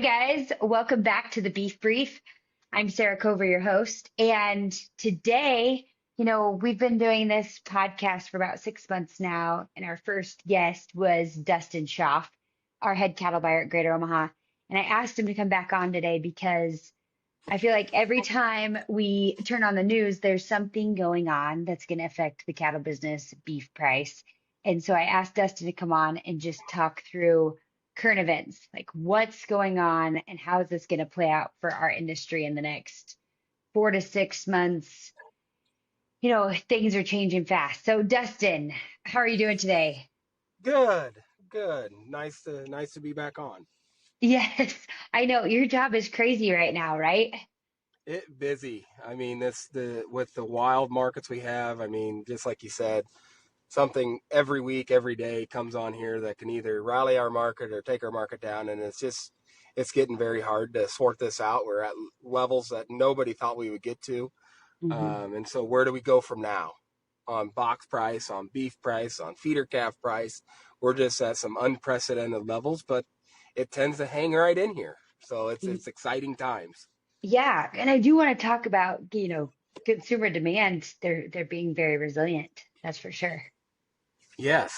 guys, welcome back to the Beef Brief. I'm Sarah Cover, your host. And today, we've been doing this podcast for about 6 months now. And our first guest was Dustin Schaaf, our head cattle buyer at Greater Omaha. And I asked him to come back on today because I feel like every time we turn on the news, there's something going on that's going to affect the cattle business beef price. And so I asked Dustin to come on and just talk through current events, like what's going on and how is this going to play out for our industry in the next 4 to 6 months. Things are changing fast. So Dustin, how are you doing today? Good, good. Nice to be back on. Yes, I know your job is crazy right now, right? It busy. I mean, this the with the wild markets we have. I mean, just like you said, something every week, every day comes on here that can either rally our market or take our market down, and it's getting very hard to sort this out. We're at levels that nobody thought we would get to, Hmm. and so where do we go from now? On box price, on beef price, on feeder calf price, we're just at some unprecedented levels, but it tends to hang right in here. So it's exciting times. Yeah, and I do want to talk about, consumer demand. They're being very resilient. That's for sure. Yes.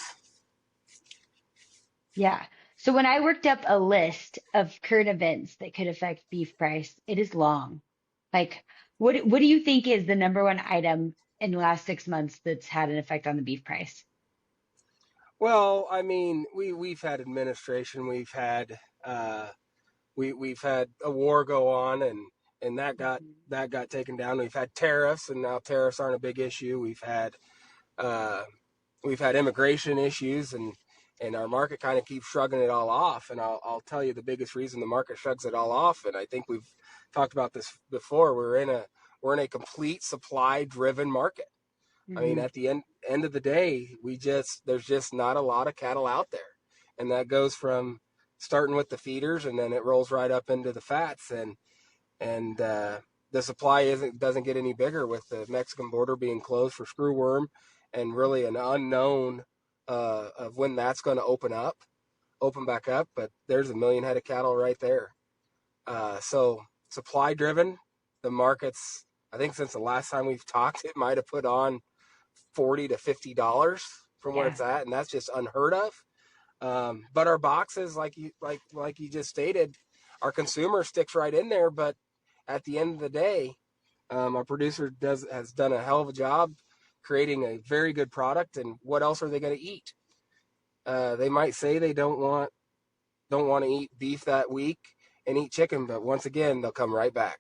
Yeah. So when I worked up a list of current events that could affect beef price, it is long. Like, what do you think is the number one item in the last 6 months that's had an effect on the beef price? Well, I mean, we've had administration, uh, we've had a war go on, and Mhm. that got taken down. We've had tariffs, and now tariffs aren't a big issue. Uh, we've had immigration issues, and our market kind of keeps shrugging it all off. And I'll tell you the biggest reason the market shrugs it all off, and I think we've talked about this before. We're in a complete supply driven market. I mean, Mhm. at the end of the day, there's just not a lot of cattle out there, and that goes from starting with the feeders, and then it rolls right up into the fats, and the supply doesn't get any bigger with the Mexican border being closed for screwworm, and really an unknown of when that's going to open back up. But there's a million head of cattle right there. So supply driven, the markets. I think since the last time we've talked, it might have put on $40 to $50 from where Yeah. it's at, and that's just unheard of. But our boxes, like you just stated, our consumer sticks right in there. But at the end of the day, our producer has done a hell of a job creating a very good product. And what else are they going to eat? They might say they don't want to eat beef that week and eat chicken, but once again, they'll come right back.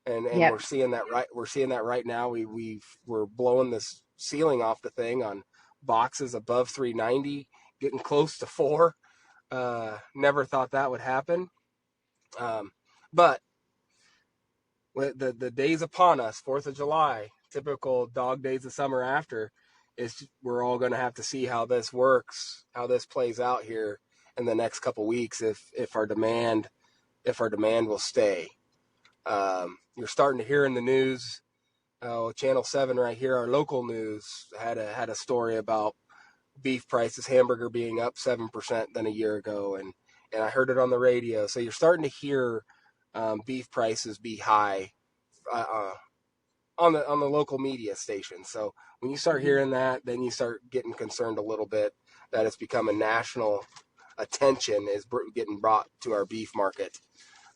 And Yep. we're seeing that right now. We're blowing this ceiling off the thing on boxes above 390, getting close to 4. Never thought that would happen. But with the days upon us, 4th of July, typical dog days of summer after, is we're all going to have to see how this works, how this plays out here in the next couple weeks, if our demand will stay. You're starting to hear in the news. Oh, Channel 7 right here, our local news had a story about beef prices, hamburger being up 7% than a year ago, and I heard it on the radio. So you're starting to hear beef prices be high uh, on the local media station. So when you start Mhm. hearing that, then you start getting concerned a little bit that it's becoming national attention is getting brought to our beef market,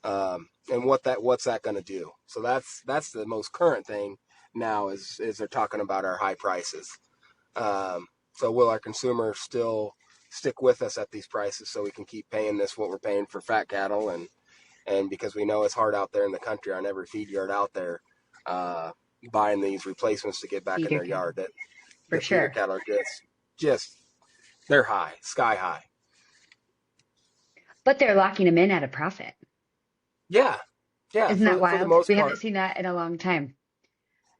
and what's that going to do? So that's the most current thing now is they're talking about our high prices. So will our consumers still stick with us at these prices so we can keep paying this what we're paying for fat cattle, and because we know it's hard out there in the country on every feed yard out there, uh, buying these replacements to get back in Feeder their cattle, yard, that for the feeder sure. cattle are just they're high, sky high. But they're locking them in at a profit. Yeah, yeah. Isn't that For the wild? most We haven't part, seen that in a long time.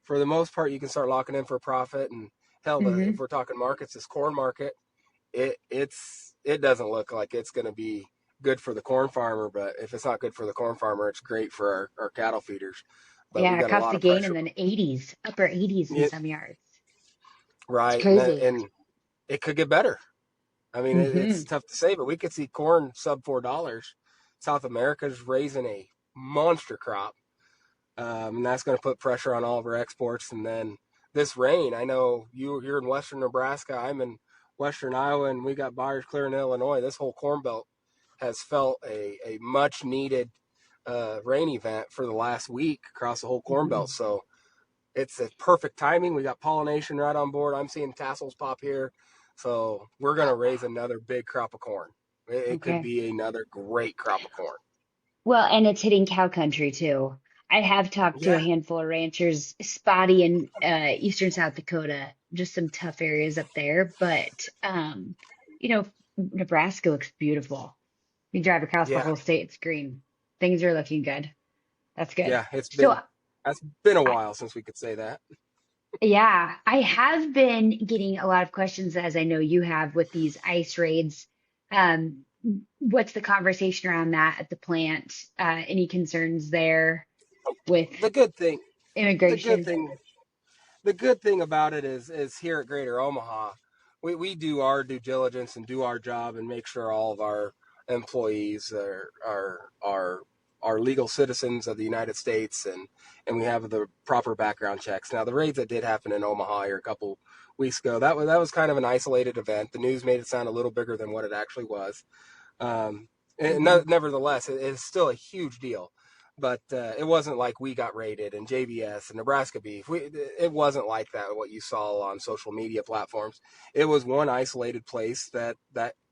you can start locking in for a profit. And hell, if Hmm. we're talking markets, this corn market, it doesn't look like it's going to be good for the corn farmer. But if it's not good for the corn farmer, it's great for our cattle feeders. But we Yeah, got a cost lot of of gain in pressure. the 80s, upper 80s in Yeah, some yards. It's right, crazy. and it could get better. I mean, it's Hmm. tough to say, but we could see corn sub $4 South America's raising a monster crop, and that's going to put pressure on all of our exports. And then this rain, I know you're in western Nebraska, I'm in western Iowa, and we got buyers clear in Illinois. This whole Corn Belt has felt a much needed rain event for the last week across the whole Corn Belt. So it's a perfect timing. We got pollination right on board. I'm seeing tassels pop here. So we're going to raise another big crop of corn. It could Okay. be another great crop of corn. Well, and it's hitting cow country too. I have talked to a Yeah, handful of ranchers, spotty in eastern South Dakota, just some tough areas up there. But you know, Nebraska looks beautiful. You drive across the yeah, whole state, it's green. Things are looking good. That's good. yeah. So, That's been a I, while since we could say that. yeah, I have been getting a lot of questions, as I know you have, with these ice raids. Um, what's the conversation around that at the plant? Any concerns there with The good thing, the good immigration? thing the good thing about it is here at Greater Omaha, we do our due diligence and do our job and make sure all of our employees are legal citizens of the United States, and we have the proper background checks. Now the raids that did happen in Omaha here a couple weeks ago, that was kind of an isolated event. The news made it sound a little bigger than what it actually was. Um, and Hmm. nevertheless, it is still a huge deal. But it wasn't like we got raided and JBS and Nebraska beef. It wasn't like that. What you saw on social media platforms, it was one isolated place that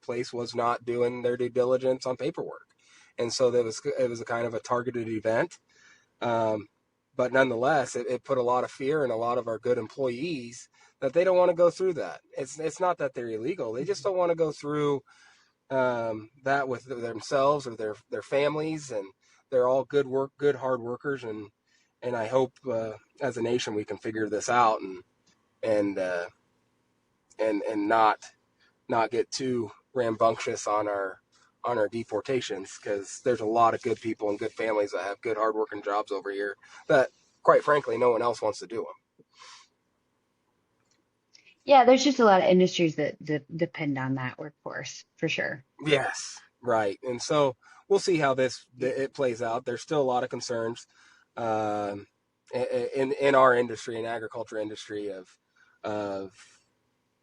place was not doing their due diligence on paperwork, and so it was a kind of a targeted event. Um, but nonetheless, it put a lot of fear in a lot of our good employees that they don't want to go through that. It's not that they're illegal; they just don't want to go through that with themselves or their families, and they're all good hard workers, and I hope as a nation we can figure this out and uh, and not get too rambunctious on our deportations, because there's a lot of good people and good families that have good hardworking jobs over here that quite frankly no one else wants to do them. Yeah, there's just a lot of industries that depend on that workforce for sure. Yes, right. And so we'll see how it plays out. There's still a lot of concerns um, in our industry, in agriculture industry, of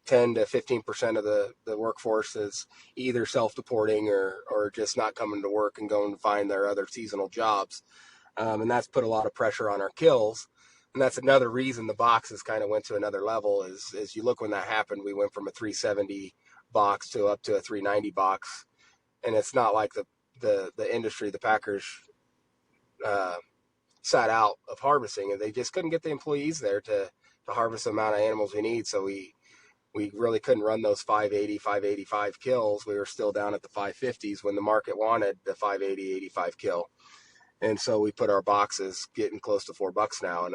10 to 15% of the workforce is either self-deporting or just not coming to work and going to find their other seasonal jobs, and that's put a lot of pressure on our kills. And that's another reason the boxes kind of went to another level. Is you look when that happened, we went from a 370 box to up to a 390 box, and it's not like the industry, the packers, uh, sat out of harvesting, and they just couldn't get the employees there to harvest the amount of animals we need. So we really couldn't run those 580, 585 kills. We were still down at the 550s when the market wanted the 580, 85 kill. And so we put our boxes getting close to $4 now,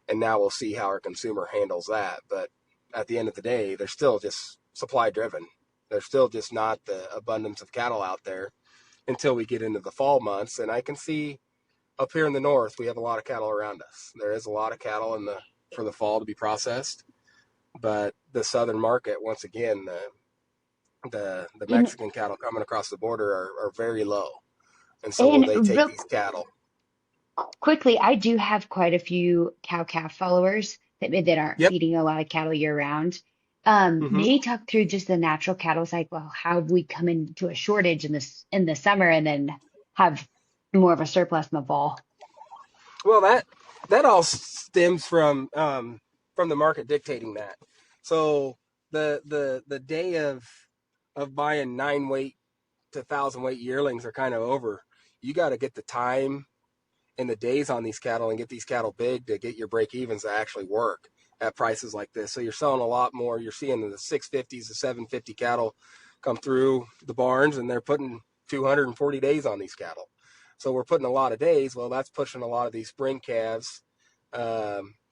and now we'll see how our consumer handles that. But at the end of the day, they're still just supply driven. There's still just not the abundance of cattle out there until we get into the fall months. And I can see up here in the north, we have a lot of cattle around us. There is a lot of cattle for the fall to be processed, but the southern market, once again, the You know, Mexican cattle coming across the border are very low, and so will and they take real these cattle? quickly, I do have quite a few cow calf followers that aren't Yep. feeding a lot of cattle year round. Hmm. Maybe talk through just the natural cattle cycle. How have we come into a shortage in the summer and then have more of a surplus in the fall? Well, that all stems from the market dictating that. So the day of buying 9 weight to 1,000 weight yearlings are kind of over. You got to get the time and the days on these cattle and get these cattle big to get your break evens to actually work at prices like this. So you're selling a lot more. You're seeing the 650s to 750 cattle come through the barns, and they're putting 240 days on these cattle. So we're putting a lot of days. Well, that's pushing a lot of these spring calves,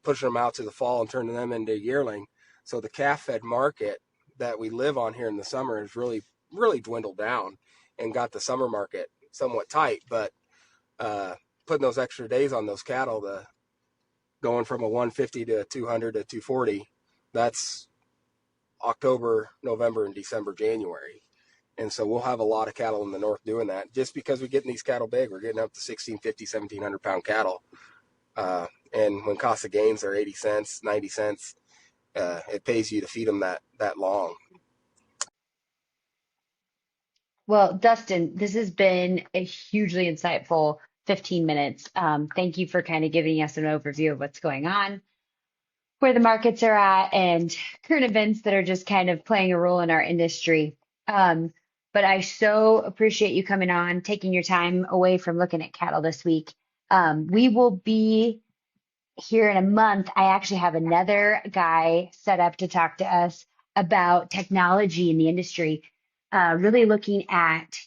pushing them out to the fall and turning them into yearling. So the calf fed market that we live on here in the summer has really dwindled down and got the summer market somewhat tight. But uh, putting those extra days on those cattle, going from a 150 to a 200 to 240, that's October, November, and December, January. And so we'll have a lot of cattle in the north doing that just because we're getting these cattle big. We're getting up to 1650, 1700 pound cattle. And when cost of gains are 80 cents, 90 cents, it pays you to feed them that long. Well, Dustin, this has been a hugely insightful 15 minutes. Thank you for kind of giving us an overview of what's going on, where the markets are at, and current events that are just kind of playing a role in our industry. Um, but I so appreciate you coming on, taking your time away from looking at cattle this week. We will be here in a month. I actually have another guy set up to talk to us about technology in the industry, really looking at,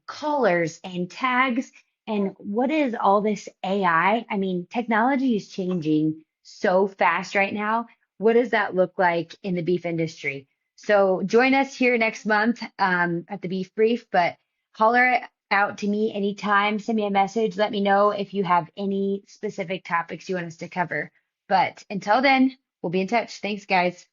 collars and tags and what is all this AI? I mean, technology is changing so fast right now. What does that look like in the beef industry? So join us here next month at the Beef Brief, but holler out to me anytime. Send me a message. Let me know if you have any specific topics you want us to cover. But until then, we'll be in touch. Thanks, guys.